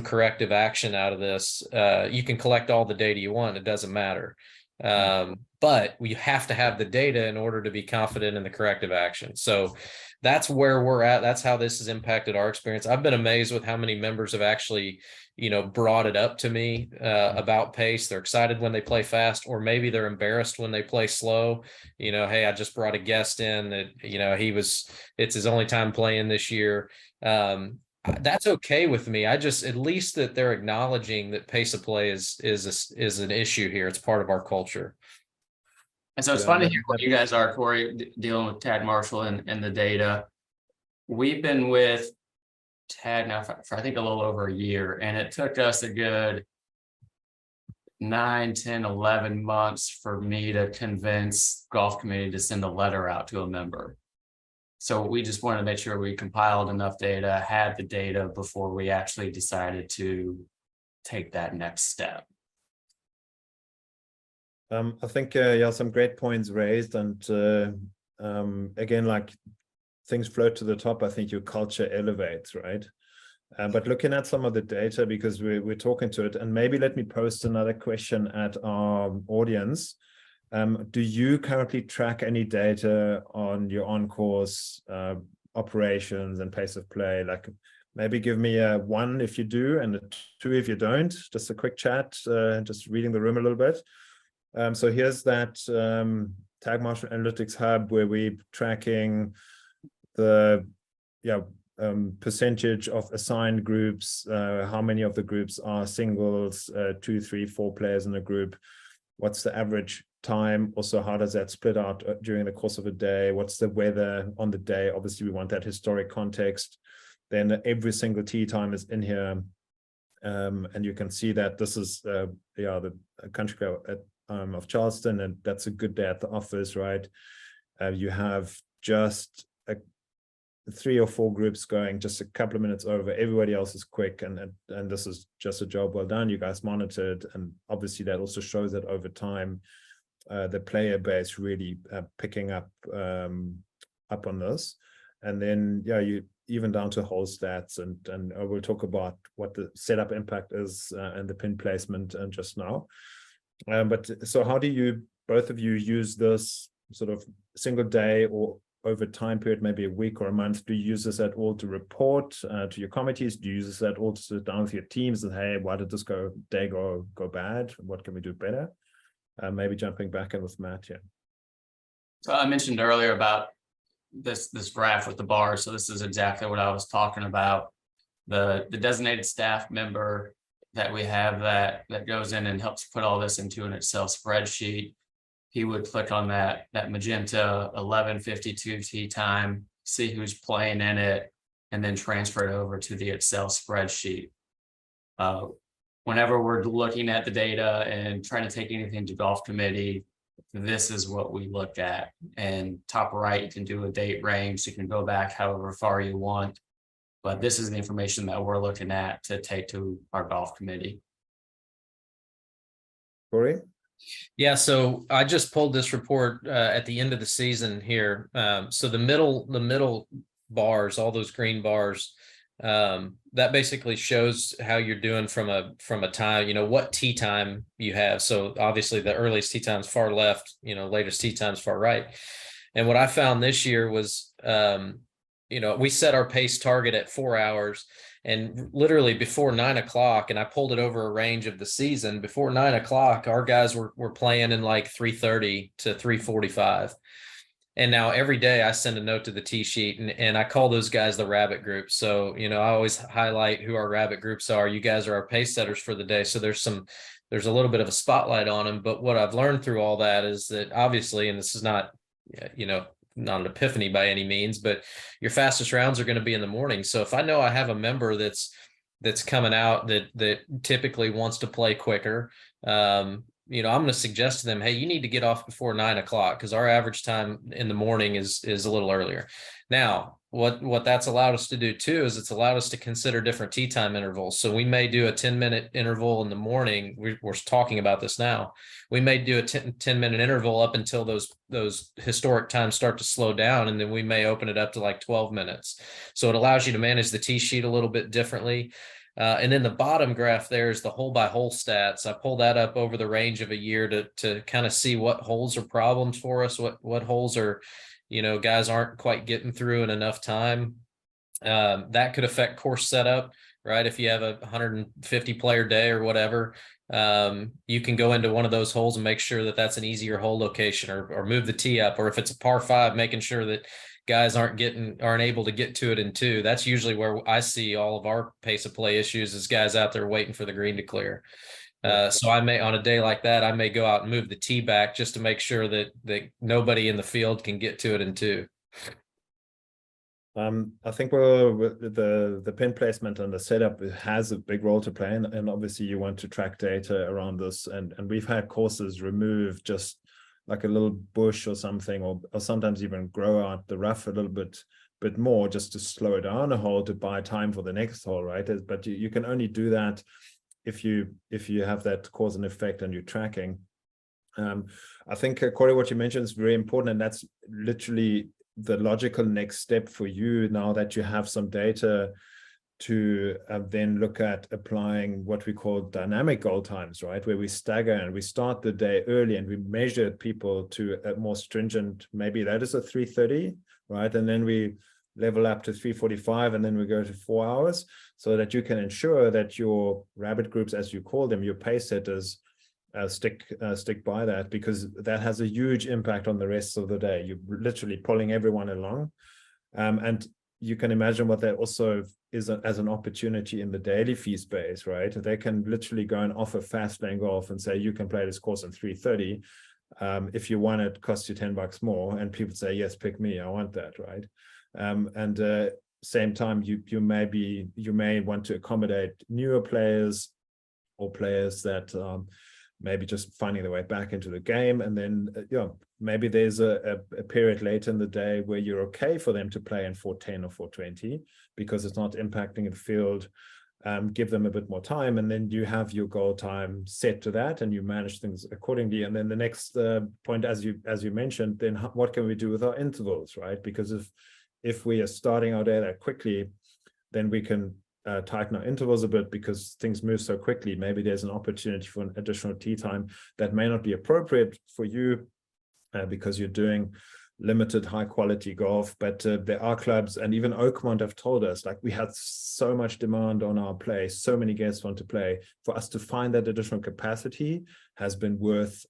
corrective action out of this, you can collect all the data you want. It doesn't matter. But we have to have the data in order to be confident in the corrective action. So that's where we're at. That's how this has impacted our experience. I've been amazed with how many members have actually, brought it up to me about pace. They're excited when they play fast, or maybe they're embarrassed when they play slow. Hey, I just brought a guest in that, it's his only time playing this year. That's okay with me. I just, at least that they're acknowledging that pace of play is an issue here. It's part of our culture. And so it's fun to hear what you guys are, Kory, dealing with Tag Marshall and the data. We've been with Tag now for I think a little over a year, and it took us a good 9, 10, 11 months for me to convince golf committee to send a letter out to a member. So we just wanted to make sure we compiled enough data, had the data before we actually decided to take that next step. I think, some great points raised, and again, like, things float to the top. I think your culture elevates, right? But looking at some of the data, because we're talking to it, and maybe let me post another question at our audience. Do you currently track any data on your on-course operations and pace of play? Like, maybe give me a 1 if you do, and a 2 if you don't. Just a quick chat, just reading the room a little bit. So here's that Tag Marshall Analytics Hub, where we're tracking the percentage of assigned groups, how many of the groups are singles, 2, 3, 4 players in a group. What's the average time? Also, how does that split out during the course of a day? What's the weather on the day? Obviously, we want that historic context. Then every single tee time is in here. And you can see that this is the country club of Charleston, and that's a good day at the office, right? You have just 3 or 4 groups going just a couple of minutes over. Everybody else is quick, and this is just a job well done. You guys monitored, and obviously that also shows that over time the player base really picking up on this. And then you even down to hole stats, and we'll talk about what the setup impact is and the pin placement just now. But so how do you, both of you, use this sort of single day or over time period, maybe a week or a month? Do you use this at all to report to your committees? Do you use this at all to sit down with your teams and, hey, why did this day go bad? What can we do better? Maybe jumping back in with Matt here. So I mentioned earlier about this graph with the bars. So this is exactly what I was talking about. The designated staff member that we have that goes in and helps put all this into an Excel spreadsheet. He would click on that magenta 11:52 tee time, see who's playing in it, and then transfer it over to the Excel spreadsheet. whenever we're looking at the data and trying to take anything to golf committee, this is what we look at. And top right, you can do a date range. You can go back however far you want. But this is the information that we're looking at to take to our golf committee. Kory? Yeah, so I just pulled this report at the end of the season here. So the middle bars, all those green bars, that basically shows how you're doing from a time, what tee time you have. So obviously the earliest tee time's far left, latest tee time's far right. And what I found this year was, we set our pace target at 4 hours, and literally before 9 o'clock, and I pulled it over a range of the season, before 9 o'clock, our guys were playing in like 3:30 to 3:45. And now every day I send a note to the tee sheet, and I call those guys the rabbit group. So, I always highlight who our rabbit groups are. You guys are our pace setters for the day. So there's a little bit of a spotlight on them. But what I've learned through all that is that obviously, and this is not, not an epiphany by any means, but your fastest rounds are going to be in the morning. So if I know I have a member that's coming out that typically wants to play quicker, I'm going to suggest to them, hey, you need to get off before 9 o'clock, because our average time in the morning is a little earlier. Now, what that's allowed us to do too is it's allowed us to consider different tee time intervals. So we may do a 10-minute interval in the morning. We're talking about this now. We may do a 10-minute interval up until those historic times start to slow down, and then we may open it up to like 12 minutes. So it allows you to manage the tee sheet a little bit differently. And then the bottom graph there is the hole by hole stats. I pull that up over the range of a year to kind of see what holes are problems for us, what holes are, guys aren't quite getting through in enough time. That could affect course setup, right? If you have a 150 player day or whatever, you can go into one of those holes and make sure that that's an easier hole location, or move the tee up, or if it's a par 5, making sure that guys aren't able to get to it in 2. That's usually where I see all of our pace of play issues, is guys out there waiting for the green to clear. So I may, on a day like that, I may go out and move the tee back just to make sure that nobody in the field can get to it in 2. I think the pin placement and the setup has a big role to play, and obviously you want to track data around this, and we've had courses remove just like a little bush or something, or sometimes even grow out the rough a little bit more, just to slow down a hole to buy time for the next hole, right? But you can only do that if you have that cause and effect and you're tracking. I think, Kory, what you mentioned is very important, and that's literally the logical next step for you now that you have some data to then look at applying what we call dynamic goal times, right? Where we stagger and we start the day early and we measure people to a more stringent, maybe that is a 3:30, right? And then we level up to 3:45, and then we go to 4 hours, so that you can ensure that your rabbit groups, as you call them, your pace setters, stick by that, because that has a huge impact on the rest of the day. You're literally pulling everyone along. And you can imagine what that also is as an opportunity in the daily fee space, right? They can literally go and offer fast lane golf and say, you can play this course in 3:30. If you want it, costs you $10 more. And people say, yes, pick me, I want that, right? Same time, you may want to accommodate newer players, or players that maybe just finding their way back into the game. And then, maybe there's a period later in the day where you're okay for them to play in 4:10 or 4:20 because it's not impacting the field. Give them a bit more time, and then you have your goal time set to that, and you manage things accordingly. And then the next point, as you mentioned, then what can we do with our intervals, right? Because if we are starting our day that quickly, then we can tighten our intervals a bit, because things move so quickly. Maybe there's an opportunity for an additional tee time that may not be appropriate for you because you're doing limited high quality golf. But there are clubs, and even Oakmont have told us, like, we had so much demand on our play, so many guests want to play, for us to find that additional capacity has been worth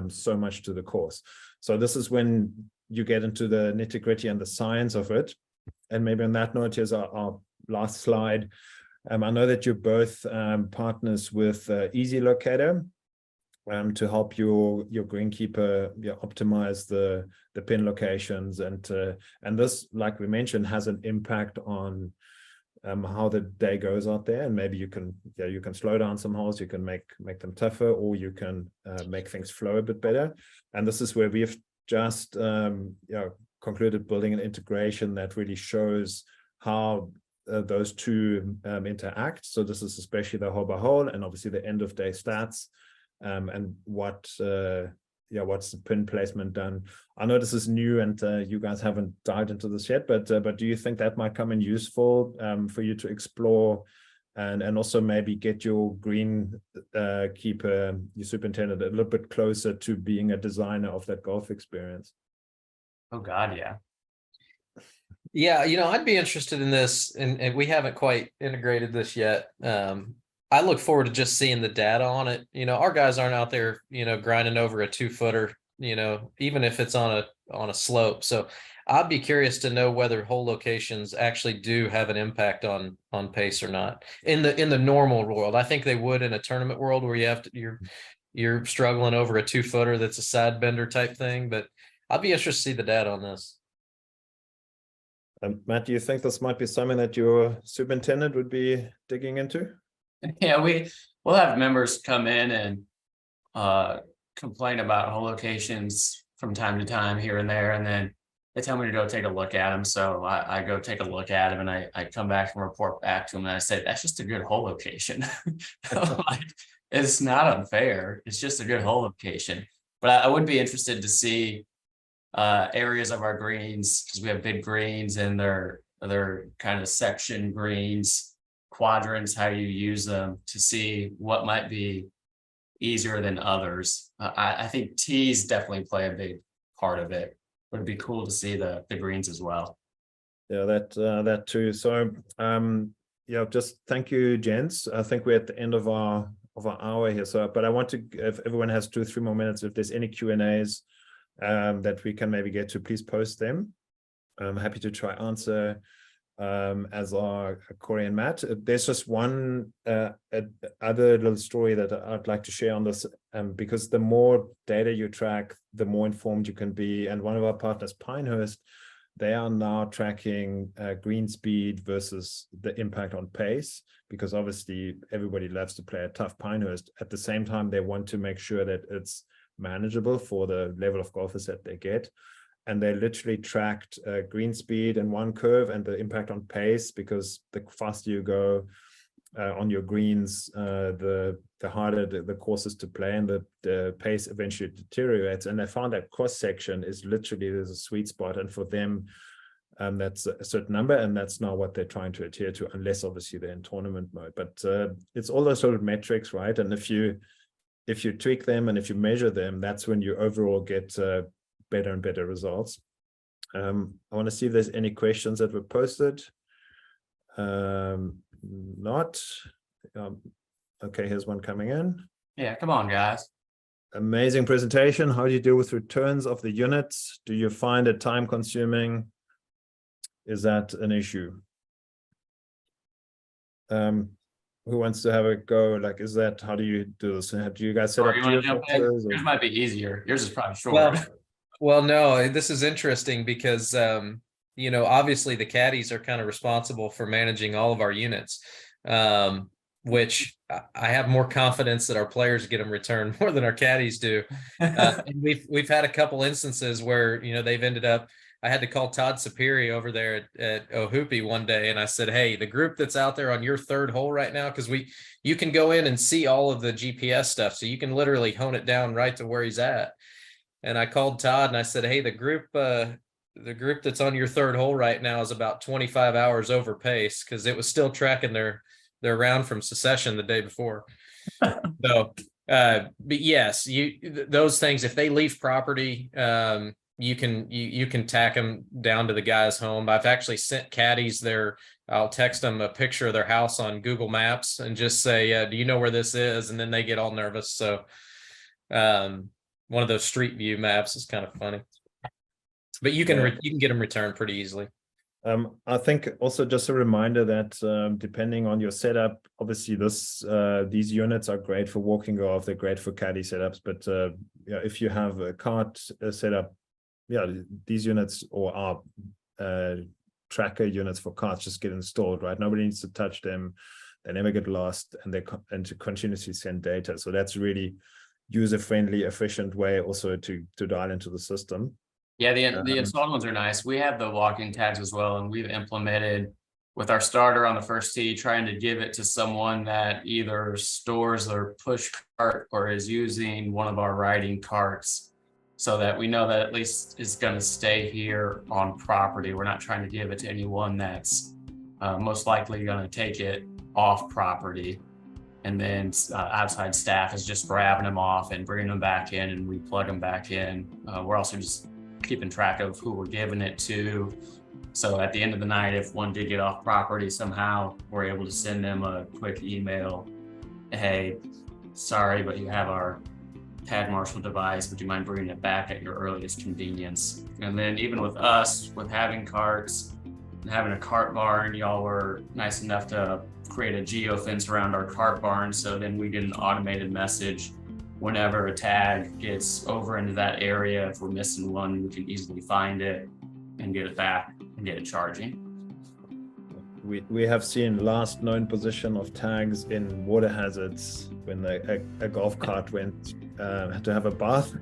so much to the course. So this is when you get into the nitty gritty and the science of it. And maybe on that note, here's our last slide. I know that you're both partners with Easy Locator to help your greenkeeper optimize the pin locations, and this, like we mentioned, has an impact on how the day goes out there, and maybe you can slow down some holes, you can make them tougher, or you can make things flow a bit better. And this is where we've just concluded building an integration that really shows how those two interact. So this is especially the hole by hole, and obviously the end of day stats, and what's the pin placement done. I know this is new, and you guys haven't dived into this yet, but do you think that might come in useful for you to explore, and also maybe get your green keeper, your superintendent, a little bit closer to being a designer of that golf experience? Oh God, yeah. Yeah, I'd be interested in this, and we haven't quite integrated this yet. I look forward to just seeing the data on it. Our guys aren't out there, grinding over a 2-footer, even if it's on a slope. So I'd be curious to know whether hole locations actually do have an impact on pace or not in the normal world. I think they would in a tournament world where you're struggling over a 2-footer that's a side bender type thing. But I'd be interested to see the data on this. Matt, do you think this might be something that your superintendent would be digging into? Yeah, we'll have members come in and complain about hole locations from time to time here and there, and then they tell me to go take a look at them. So I go take a look at them, and I come back and report back to them, and I say, that's just a good hole location. Like, it's not unfair. It's just a good hole location. But I would be interested to see areas of our greens, because we have big greens, and they're kind of section greens, quadrants, how you use them, to see what might be easier than others. I think tees definitely play a big part of it, but it'd be cool to see the greens as well. Yeah, that too. So just thank you, gents. I think we're at the end of our hour here. So, but I want to, if everyone has 2 or 3 more minutes, if there's any Q&As that we can maybe get to, please post them. I'm happy to try answer, as are Kory and Matt. There's just one other little story that I'd like to share on this, because the more data you track, the more informed you can be. And one of our partners, Pinehurst, they are now tracking green speed versus the impact on pace, because obviously everybody loves to play a tough Pinehurst. At the same time, they want to make sure that it's manageable for the level of golfers that they get. And they literally tracked green speed in one curve and the impact on pace, because the faster you go on your greens, the harder the course is to play, and the pace eventually deteriorates. And they found that cross section is literally, there's a sweet spot, and for them that's a certain number, and that's not what they're trying to adhere to, unless obviously they're in tournament mode. But it's all those sort of metrics, right? And if you tweak them and if you measure them, that's when you overall get better and better results. I want to see if there's any questions that were posted. Not. Okay, here's one coming in. Yeah, come on, guys. Amazing presentation. How do you deal with returns of the units? Do you find it time consuming? Is that an issue? Who wants to have a go? Like, is that, how do you do this? Do you guys set up geofilters? Yours might be easier. Yours is probably short. Well, no, this is interesting because, obviously the caddies are kind of responsible for managing all of our units, which I have more confidence that our players get them returned more than our caddies do. And we've had a couple instances where, they've ended up, I had to call Todd Sapiri over there at Ohoopee one day, and I said, hey, the group that's out there on your 3rd hole right now, because you can go in and see all of the GPS stuff, so you can literally hone it down right to where he's at. And I called Todd and I said, hey, the group that's on your 3rd hole right now is about 25 hours over pace, because it was still tracking their round from Secession the day before. So, but yes, those things, if they leave property, you can tack them down to the guy's home. I've actually sent caddies I'll text them a picture of their house on Google Maps and just say, do you know where this is? And then they get all nervous. So, one of those street view maps is kind of funny, but you can get them returned pretty easily. I think also just a reminder that depending on your setup, obviously these units are great for walking golf, they're great for caddy setups, but if you have a cart setup, these units are tracker units for carts just get installed, right? Nobody needs to touch them. They never get lost, and and to continuously send data. So that's really user-friendly, efficient way also to dial into the system. Yeah, the installed ones are nice. We have the walking tags as well, and we've implemented with our starter on the first tee, trying to give it to someone that either stores their push cart or is using one of our riding carts, so that we know that at least it's going to stay here on property. We're not trying to give it to anyone that's most likely going to take it off property. And then outside staff is just grabbing them off and bringing them back in, and we plug them back in. We're also just keeping track of who we're giving it to. So at the end of the night, if one did get off property somehow, we're able to send them a quick email. Hey, sorry, but you have our tag marshal device. Would you mind bringing it back at your earliest convenience? And then even with us, with having carts and having a cart barn, y'all were nice enough to create a geofence around our cart barn. So then we get an automated message whenever a tag gets over into that area. If we're missing one, we can easily find it and get it back and get it charging. We have seen last known position of tags in water hazards when a golf cart went had to have a bath.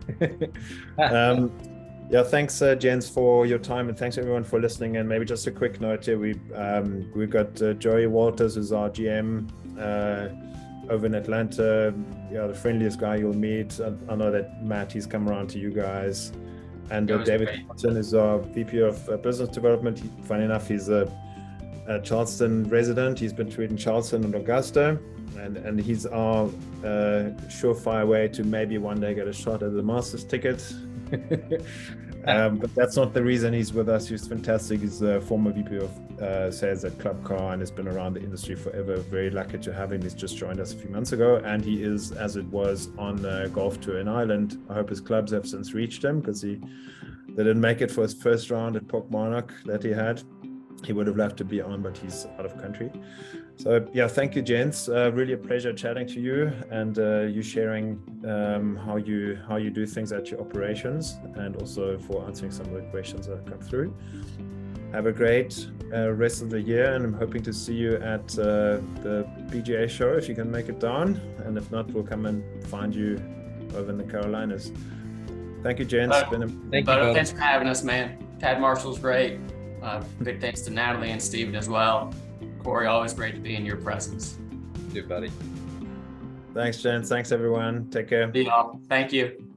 Yeah, thanks, gents, for your time, and thanks everyone for listening. And maybe just a quick note here: we've got Joey Walters, who's our GM over in Atlanta. Yeah, the friendliest guy you'll meet. I know that Matt, he's come around to you guys. And David Thompson is our VP of Business Development. Funny enough, he's a Charleston resident. He's been between Charleston and Augusta, and he's our surefire way to maybe one day get a shot at the Masters ticket. But that's not the reason he's with us. He's fantastic. He's a former VP of sales at Club Car and has been around the industry forever. Very lucky to have him. He's just joined us a few months ago, and he is, as it was, on a golf tour in Ireland. I hope his clubs have since reached him, because they didn't make it for his first round at Portmarnock that he had. He would have loved to be on, but he's out of country. So yeah, thank you, gents. Really a pleasure chatting to you, and you sharing how you do things at your operations, and also for answering some of the questions that have come through. Have a great rest of the year, and I'm hoping to see you at the PGA show if you can make it down, and if not, we'll come and find you over in the Carolinas. Thank you, gents. Thanks for having us, man. Tad Marshall's great. Big thanks to Natalie and Steven as well. Kory, always great to be in your presence. You, buddy. Thanks, gents. Thanks, everyone. Take care. Thank you.